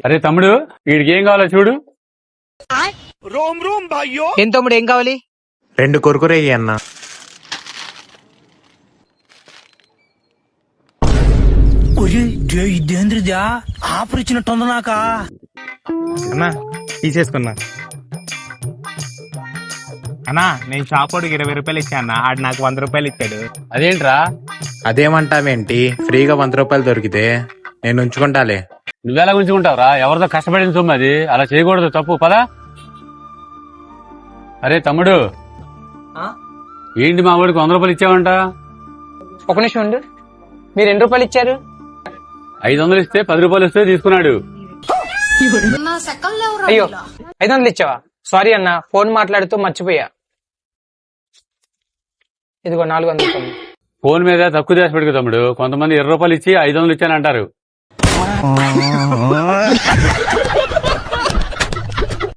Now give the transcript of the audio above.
అరే తమ్ముడు, వీడికి ఏం కావాలో చూడు. ఏం తమ్ముడు ఏం కావాలి? 2 కుర్కురే అన్న. ఇదేంద్రిదా ఆఫర్ ఇచ్చినట్టుంది నాకా. అన్నా తీసేసుకున్నా. అన్నా నేను షాప్ వాడికి 20 రూపాయలు ఇచ్చా అన్న, ఆడు నాకు 100 రూపాయలు ఇచ్చాడు. అదేంట్రా? అదేమంటావేంటి, ఫ్రీగా 100 రూపాయలు దొరికితే నేను ఉంచుకుంటాలే. నువ్వెలా ఉంచుకుంటావురా? ఎవరితో కష్టపడిన సొమ్ము అది, అలా చేయకూడదు, తప్పు. పదా. అరే తమ్ముడు, ఏంటి మా వాడికి 100 రూపాయలు ఇచ్చావంట? ఒక నిమిషం ఉండు. మీరు ఎన్ని రూపాయలు ఇచ్చారు? 500 ఇస్తే 10 రూపాయలు ఇస్తే తీసుకున్నాడు. అయ్యో 500 ఇచ్చావా? సారీ అన్న, ఫోన్ మాట్లాడుతూ మర్చిపోయా. ఇదిగో 400. ఫోన్ మీద తక్కువ చేసి పెట్టుకు తమ్ముడు. కొంతమంది 20 రూపాయలు ఇచ్చి 500 ఇచ్చానంటారు.